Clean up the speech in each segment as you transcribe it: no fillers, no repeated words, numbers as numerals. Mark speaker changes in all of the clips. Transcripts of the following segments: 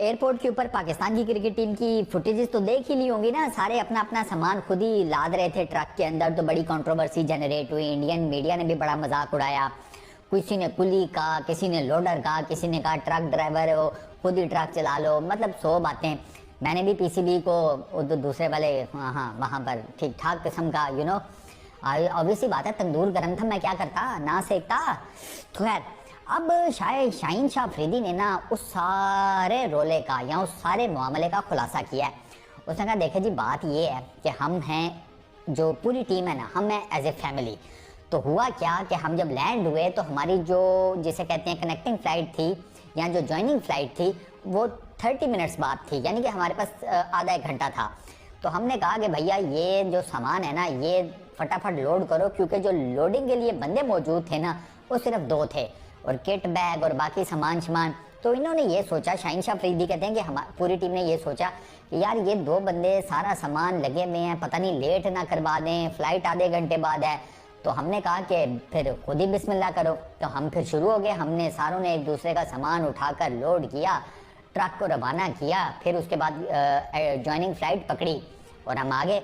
Speaker 1: Airport के ऊपर पाकिस्तान की क्रिकेट टीम की फुटेजेस तो देख ही ली होंगी ना, सारे अपना अपना सामान खुद ही लाद रहे थे ट्रक के अंदर, तो बड़ी कंट्रोवर्सी जनरेट हुई। इंडियन मीडिया ने भी बड़ा मजाक उड़ाया, किसी ने कुली कहा, किसी ने लोडर कहा, किसी ने कहा ट्रक ड्राइवर हो खुद ही ट्रक चला लो, मतलब 100 बातें। मैंने भी पीसीबी को दूसरे वाले वहाँ पर ठीक ठाक किस्म का ऑब्वियसली बात है, तंदूर गर्म था, मैं क्या करता, ना सेकता। तो खैर अब शायद शाहीन शाह अफरीदी ने ना उस सारे रोले का या उस सारे मामले का खुलासा किया है। उसने कहा देखिए जी बात ये है कि हम हैं, जो पूरी टीम है ना, हम हैं एज ए फैमिली। तो हुआ क्या कि हम जब लैंड हुए तो हमारी जो जिसे कहते हैं कनेक्टिंग फ़्लाइट थी या जो ज्वाइनिंग फ़्लाइट थी वो 30 मिनट्स बाद थी, यानी कि हमारे पास आधा एक घंटा था। तो हमने कहा कि भैया ये जो सामान है ना ये फटाफट लोड करो, क्योंकि जो लोडिंग के लिए बंदे मौजूद थे ना वो सिर्फ 2 थे, और किट बैग और बाकी सामान। तो इन्होंने ये सोचा, शाहीन शाह अफरीदी कहते हैं कि हमारी पूरी टीम ने ये सोचा कि यार ये 2 बंदे सारा सामान लगे हुए हैं, पता नहीं लेट ना करवा दें, फ्लाइट आधे घंटे बाद है। तो हमने कहा कि फिर खुद ही बिस्मिल्लाह करो। तो हम फिर शुरू हो गए, हमने सारों ने एक दूसरे का सामान उठाकर लोड किया, ट्रक को रवाना किया, फिर उसके बाद ज्वाइनिंग फ्लाइट पकड़ी और हम आ गए।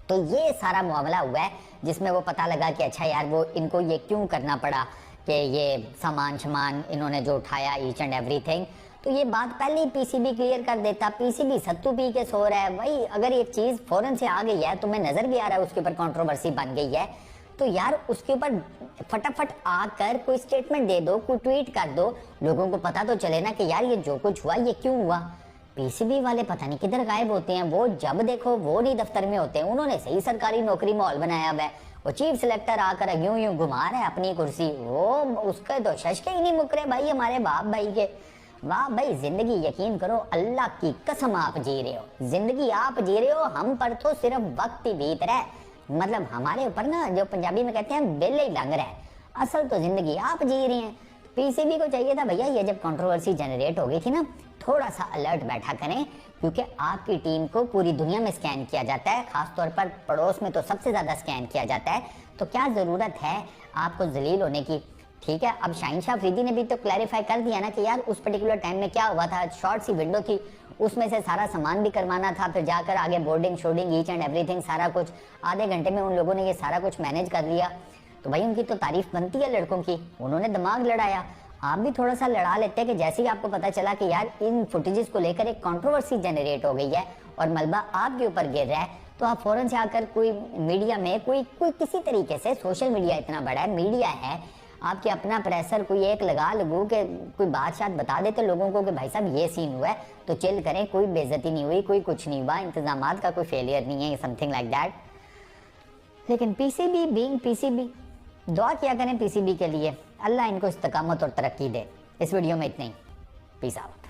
Speaker 1: तो ये सारा मामला हुआ है जिसमें वो पता लगा कि अच्छा यार वो इनको ये क्यों करना पड़ा कि ये सामान इन्होंने जो उठाया ईच एंड एवरीथिंग। तो ये बात पहले ही पीसीबी क्लियर कर देता, पीसीबी सत्तू पी के सो रहा है भाई। अगर एक चीज़ फौरन से आ गई है, तुम्हें नज़र भी आ रहा है उसके ऊपर कंट्रोवर्सी बन गई है, तो यार उसके ऊपर फटाफट आकर कोई स्टेटमेंट दे दो, कोई ट्वीट कर दो, लोगों को पता तो चले ना कि यार ये जो कुछ हुआ ये क्यों हुआ। पीसीबी वाले पता नहीं किधर गायब होते हैं, वो जब देखो वो नहीं दफ्तर में होते हैं। उन्होंने सही सरकारी नौकरी माहौल बनाया हुआ है, वो चीफ सिलेक्टर आकर यूं घुमा रहे अपनी कुर्सी, वो उसके तो शशके ही नहीं मुक रहे भाई हमारे बाप भाई के। वाह भाई जिंदगी, यकीन करो अल्लाह की कसम आप जी रहे हो, जिंदगी आप जी रहे हो, हम पर तो सिर्फ वक्त ही बीत रहा है। मतलब हमारे ऊपर ना जो पंजाबी में कहते हैं बेले ही लंग रहा है, असल तो जिंदगी आप जी रही हैं। पीसीबी को चाहिए था भैया ये जब कंट्रोवर्सी जनरेट हो गई थी ना, थोड़ा सा अलर्ट बैठा करें, क्योंकि आपकी टीम को पूरी दुनिया में स्कैन किया जाता है, खासतौर पर पड़ोस में तो सबसे ज़्यादा स्कैन किया जाता है। तो क्या ज़रूरत है आपको जलील होने की। ठीक है, अब शाहीन शाह अफरीदी ने भी तो क्लैरिफाई कर दिया ना कि यार उस पर्टिकुलर टाइम में क्या हुआ था, शॉर्ट सी विंडो थी, उसमें से सारा सामान भी करवाना था, फिर जाकर आगे बोर्डिंग शोर्डिंग ईच एंड एवरीथिंग सारा कुछ आधे घंटे में उन लोगों ने ये सारा कुछ मैनेज कर लिया। तो भाई उनकी तो तारीफ बनती है लड़कों की, उन्होंने दिमाग लड़ाया। आप भी थोड़ा सा लड़ा लेते हैं कि जैसे ही आपको पता चला कि यार इन फुटेजेस को लेकर एक कंट्रोवर्सी जनरेट हो गई है और मलबा आपके ऊपर गिर रहा है, तो आप फौरन से आकर कोई मीडिया में कोई किसी तरीके से, सोशल मीडिया इतना बड़ा है, मीडिया है, आपके अपना प्रेशर कोई एक लगा लगू के कोई बात शायद बता देते लोगों को कि भाई साहब ये सीन हुआ है, तो चिल करें, कोई बेइज्जती नहीं हुई, कोई कुछ नहीं हुआ, इंतजामात का कोई फेलियर नहीं है, समथिंग लाइक दैट। लेकिन पीसीबी बीइंग पीसीबी, दुआ किया करें पीसीबी के लिए, अल्लाह इनको इस्तकामत और तरक्की दे। इस वीडियो में इतना ही, पीस आउट।